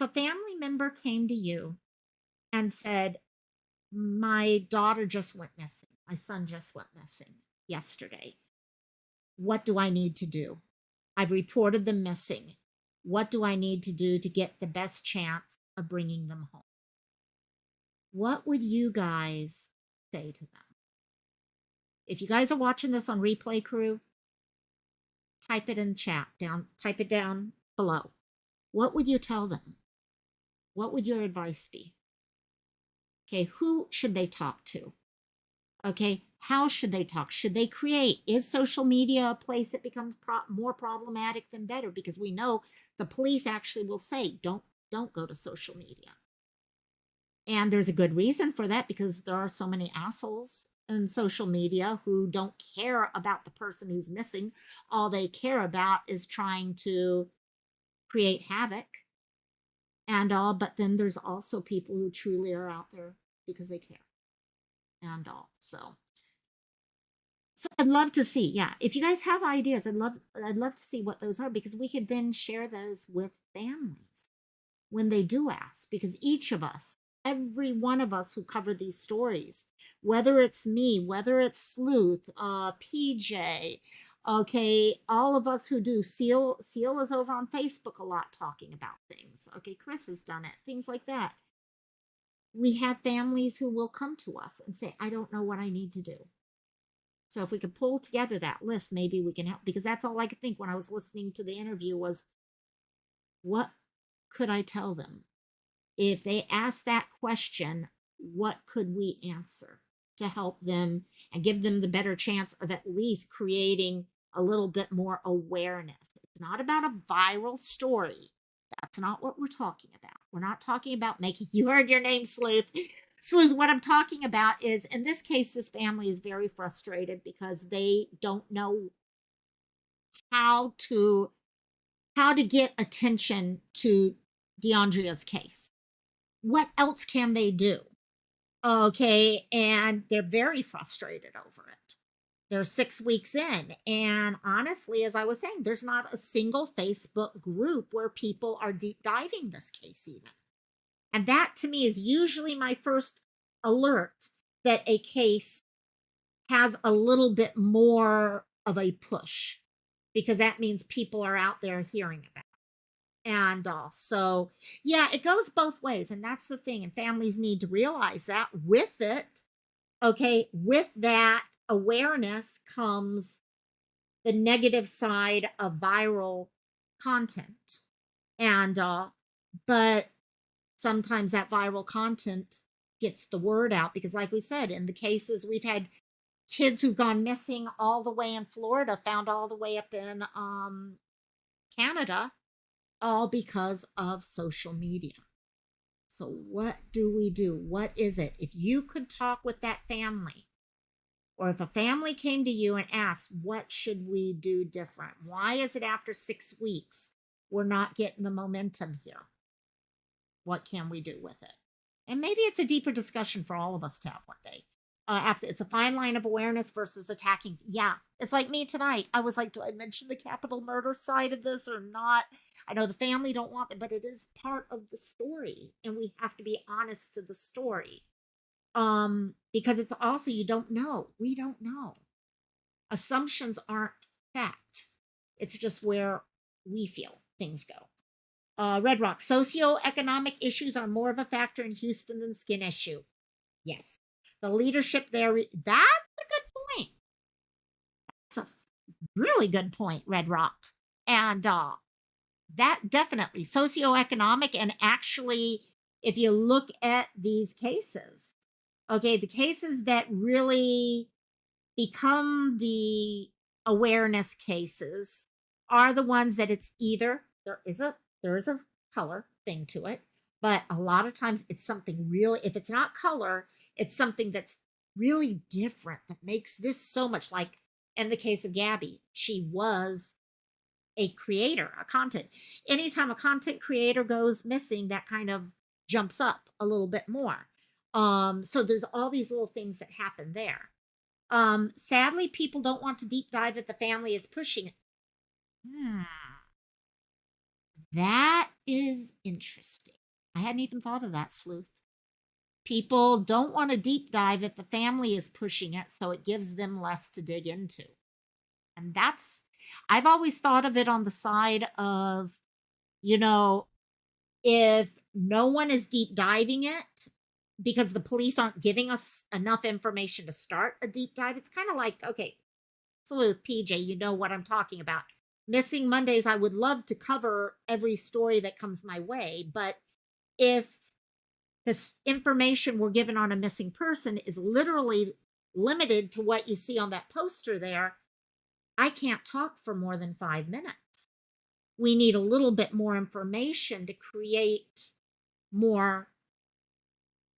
a family member came to you and said, "My daughter just went missing. My son just went missing yesterday. What do I need to do? I've reported them missing. What do I need to do to get the best chance of bringing them home?" What would you guys say to them? If you guys are watching this on replay crew, type it in chat down, type it down below. What would you tell them? What would your advice be? Okay, who should they talk to? Okay, how should they talk? Should they create? Is social media a place that becomes more problematic than better? Because we know the police actually will say, don't go to social media. And there's a good reason for that because there are so many assholes in social media who don't care about the person who's missing. All they care about is trying to create havoc and all. But then there's also people who truly are out there because they care and all. So I'd love to see, yeah. If you guys have ideas, I'd love to see what those are because we could then share those with families when they do ask, because each of us, every one of us who cover these stories, whether it's me, whether it's Sleuth, PJ, okay, all of us who do, Seal is over on Facebook a lot talking about things. Okay, Chris has done it, things like that. We have families who will come to us and say, I don't know what I need to do. So if we could pull together that list, maybe we can help, because that's all I could think when I was listening to the interview was, what could I tell them? If they ask that question, what could we answer to help them and give them the better chance of at least creating a little bit more awareness? It's not about a viral story. That's not what we're talking about. We're not talking about making, you heard your name, Sleuth. Sleuth, what I'm talking about is, in this case, this family is very frustrated because they don't know how to get attention to Deundrea's case. What else can they do? Okay, and they're very frustrated over it. They're 6 weeks in, and honestly, as I was saying, there's not a single Facebook group where people are deep diving this case even. And that to me is usually my first alert that a case has a little bit more of a push, because that means people are out there hearing about it. And so, yeah, it goes both ways. And that's the thing. And families need to realize that with it, okay, with that awareness comes the negative side of viral content. And, but sometimes that viral content gets the word out because, like we said, in the cases we've had kids who've gone missing all the way in Florida, found all the way up in Canada, all because of social media. So, what do we do? What is it? If you could talk with that family, or if a family came to you and asked, what should we do different? Why is it after 6 weeks we're not getting the momentum here? What can we do with it? And maybe it's a deeper discussion for all of us to have one day. Absolutely. It's a fine line of awareness versus attacking. Yeah. It's like me tonight. I was like, do I mention the capital murder side of this or not? I know the family don't want it, but it is part of the story. And we have to be honest to the story. Because it's also, you don't know. We don't know. Assumptions aren't fact. It's just where we feel things go. Red Rock, socioeconomic issues are more of a factor in Houston than skin issue. Yes. The leadership there, that's a good point. That's a really good point, Red Rock. And that definitely, socioeconomic, and actually, if you look at these cases, okay, the cases that really become the awareness cases are the ones that it's either there is a color thing to it, but a lot of times it's something really, if it's not color, it's something that's really different that makes this so much, like in the case of Gabby, she was a creator, a content. Anytime a content creator goes missing, that kind of jumps up a little bit more. So there's all these little things that happen there. Sadly, people don't want to deep dive if the family is pushing it. That is interesting. I hadn't even thought of that, Sleuth. People don't want to deep dive if the family is pushing it, so it gives them less to dig into. And that's, I've always thought of it on the side of, you know, if no one is deep diving it because the police aren't giving us enough information to start a deep dive, it's kind of like, okay, Sleuth, PJ, you know what I'm talking about. Missing Mondays, I would love to cover every story that comes my way, but if this information we're given on a missing person is literally limited to what you see on that poster there, I can't talk for more than 5 minutes. We need a little bit more information to create more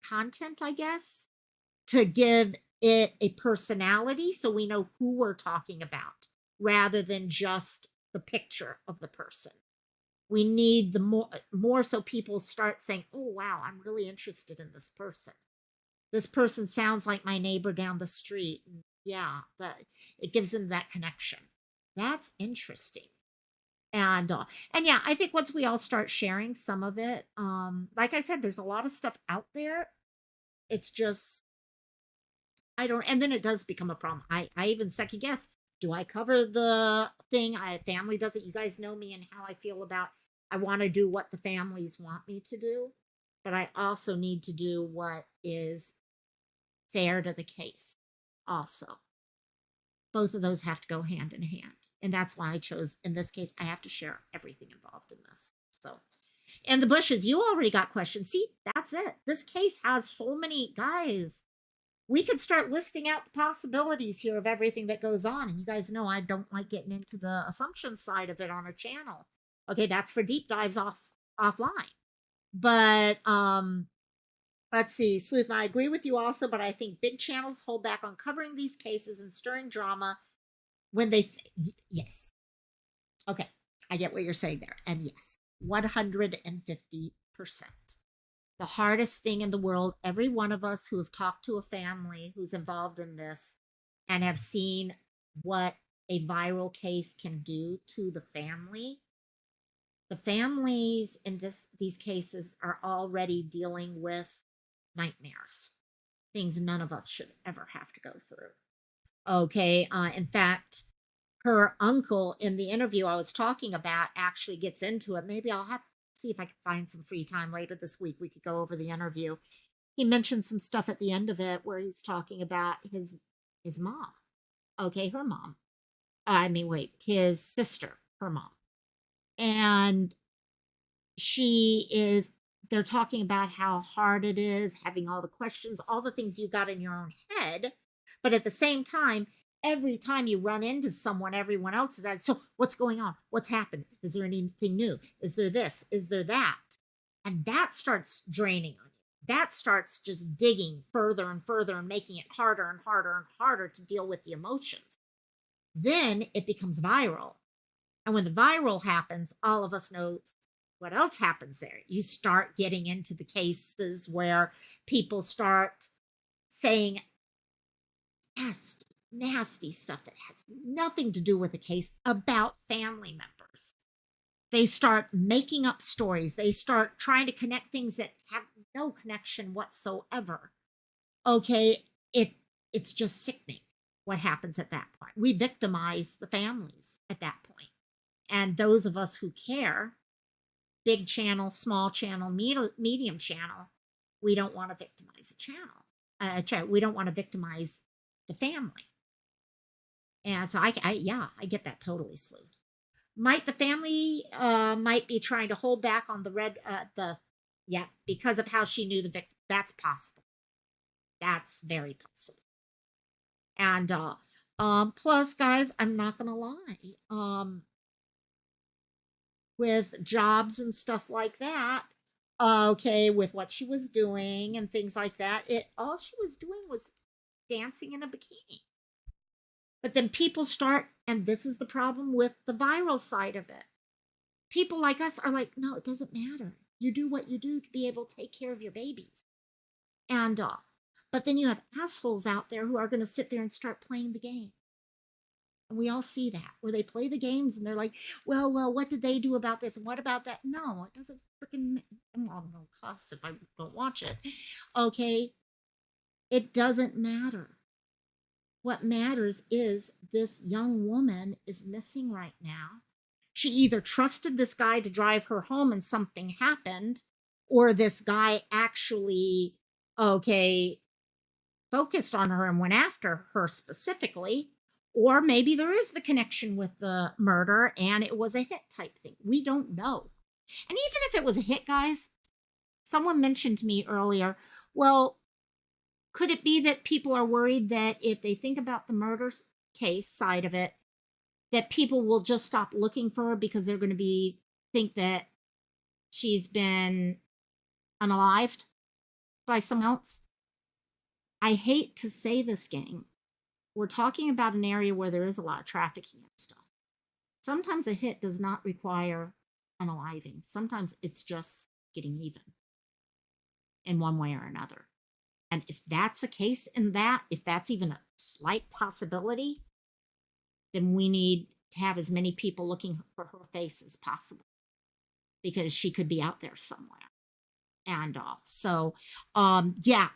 content, I guess, to give it a personality so we know who we're talking about rather than just the picture of the person. We need the more so people start saying, oh, wow, I'm really interested in this person. This person sounds like my neighbor down the street. Yeah, it gives them that connection. That's interesting. And yeah, I think once we all start sharing some of it, like I said, there's a lot of stuff out there. It's just, I don't, and then it does become a problem. I even second guess, do I cover the thing? Family does it. You guys know me and how I feel about, I want to do what the families want me to do, but I also need to do what is fair to the case also. Both of those have to go hand in hand. And that's why I chose, in this case, I have to share everything involved in this. So, and the Bushes, you already got questions. See, that's it. This case has so many guys. We could start listing out the possibilities here of everything that goes on. And you guys know I don't like getting into the assumption side of it on a channel. Okay, that's for deep dives offline. But let's see, Sleuth, I agree with you also, but I think big channels hold back on covering these cases and stirring drama when they yes. Okay, I get what you're saying there. And yes, 150%. The hardest thing in the world, every one of us who have talked to a family who's involved in this and have seen what a viral case can do to the families in these cases are already dealing with nightmares, things none of us should ever have to go through. Okay. In fact, her uncle in the interview I was talking about actually gets into it. Maybe I'll have to see if I can find some free time later this week. We could go over the interview. He mentioned some stuff at the end of it where he's talking about his mom. Okay, her mom. I mean, wait, his sister, her mom. And she is they're talking about how hard it is, having all the questions, all the things you got in your own head. But at the same time, every time you run into someone, everyone else is at, so what's going on? What's happened? Is there anything new? Is there this? Is there that? And that starts draining on you. That starts just digging further and further and making it harder and harder and harder to deal with the emotions. Then it becomes viral. And when the viral happens, all of us know what else happens there. You start getting into the cases where people start saying nasty, nasty stuff that has nothing to do with the case about family members. They start making up stories. They start trying to connect things that have no connection whatsoever. Okay, it's just sickening what happens at that point. We victimize the families at that point. And those of us who care, big channel, small channel, medium channel, we don't want to victimize a channel. We don't want to victimize the family. And so I get that totally, Sleuth. Might the family might be trying to hold back on because of how she knew the victim. That's possible. That's very possible. And plus, guys, I'm not gonna lie. With jobs and stuff like that, okay, with what she was doing and things like that, all she was doing was dancing in a bikini. But then people start, and this is the problem with the viral side of it. People like us are like, no, it doesn't matter. You do what you do to be able to take care of your babies. And but then you have assholes out there who are going to sit there and start playing the game. And we all see that where they play the games and they're like, well, what did they do about this? And what about that? No, it doesn't freaking, well, no cost if I don't watch it. Okay. It doesn't matter. What matters is this young woman is missing right now. She either trusted this guy to drive her home and something happened, or this guy actually, okay, focused on her and went after her specifically. Or maybe there is the connection with the murder and it was a hit type thing. We don't know. And even if it was a hit, guys, someone mentioned to me earlier, well, could it be that people are worried that if they think about the murder case side of it, that people will just stop looking for her because they're going to think that she's been unalived by someone else? I hate to say this, gang. We're talking about an area where there is a lot of trafficking and stuff. Sometimes a hit does not require unaliving. Sometimes it's just getting even in one way or another. And if that's a case in that, if that's even a slight possibility, then we need to have as many people looking for her face as possible because she could be out there somewhere. And yeah,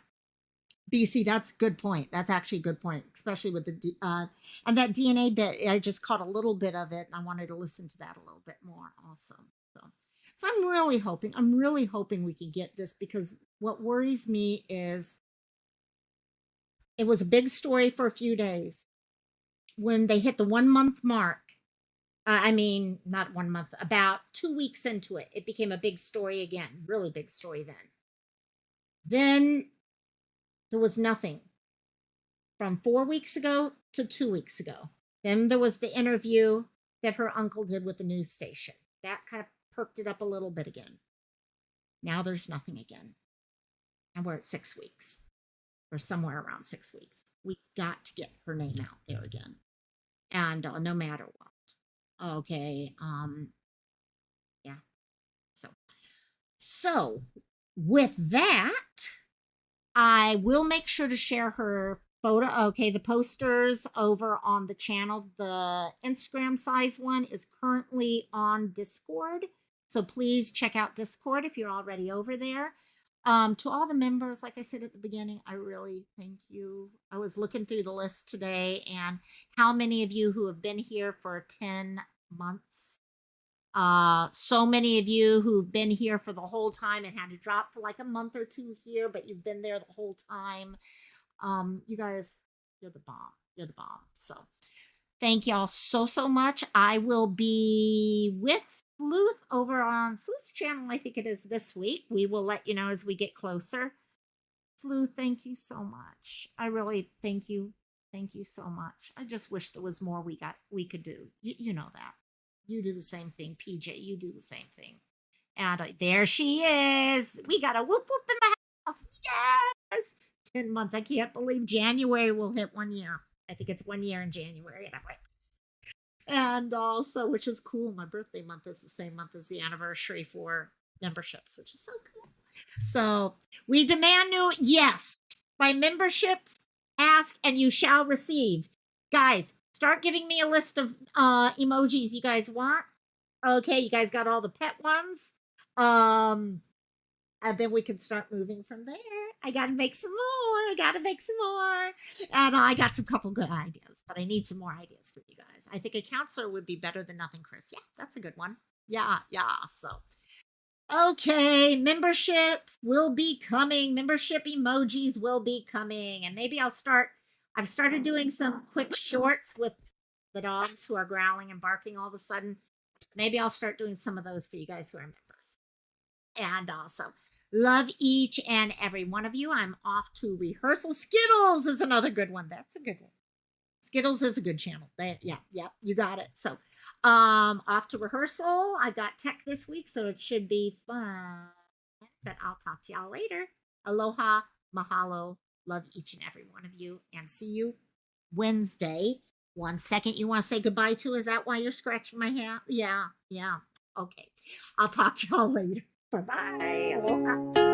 BC, that's a good point. That's actually a good point, especially with the and that DNA bit. I just caught a little bit of it, and I wanted to listen to that a little bit more also. So I'm really hoping we can get this, because what worries me is it was a big story for a few days. When they hit the 1 month mark, I mean, not 1 month, about 2 weeks into it, it became a big story again, really big story then. Then there was nothing. from 4 weeks ago to 2 weeks ago. Then there was the interview that her uncle did with the news station. That kind of perked it up a little bit again. Now there's nothing again. And we're at 6 weeks or somewhere around 6 weeks. We got to get her name out there again. And no matter what. Okay. Yeah. So with that, I will make sure to share her photo. Okay, the posters over on the channel. The Instagram size one is currently on Discord. So please check out Discord if you're already over there. To all the members, like I said at the beginning, I really thank you. I was looking through the list today, and how many of you who have been here for 10 months, so many of you who've been here for the whole time and had to drop for like a month or two here, but you've been there the whole time. You guys, you're the bomb. You're the bomb. So thank y'all so much. I will be with Sleuth over on Sleuth's channel. I think it is this week. We will let you know as we get closer. Sleuth, thank you so much. I really thank you. Thank you so much. I just wish there was more we could do. You know that. You do the same thing, PJ. You do the same thing. And there she is. We got a whoop whoop in the house. Yes. 10 months. I can't believe January will hit 1 year. I think it's 1 year in January. And I'm like, and also, which is cool, my birthday month is the same month as the anniversary for memberships, which is so cool. So we demand new, yes, by memberships, ask and you shall receive. Guys, start giving me a list of emojis you guys want. Okay, you guys got all the pet ones. And then we can start moving from there. I gotta make some more. And I got some couple good ideas, but I need some more ideas for you guys. I think a counselor would be better than nothing, Chris. Yeah, that's a good one. Yeah. So, okay, memberships will be coming. Membership emojis will be coming. And maybe I've started doing some quick shorts with the dogs who are growling and barking all of a sudden. Maybe I'll start doing some of those for you guys who are members. And also, love each and every one of you. I'm off to rehearsal. Skittles is another good one. That's a good one. Skittles is a good channel. Yeah, you got it. So, off to rehearsal. I got tech this week, so it should be fun. But I'll talk to y'all later. Aloha, mahalo. Love each and every one of you, and see you Wednesday. 1 second, you want to say goodbye to? Is that why you're scratching my hat? Yeah. Okay. I'll talk to y'all later. Bye-bye. Aloha.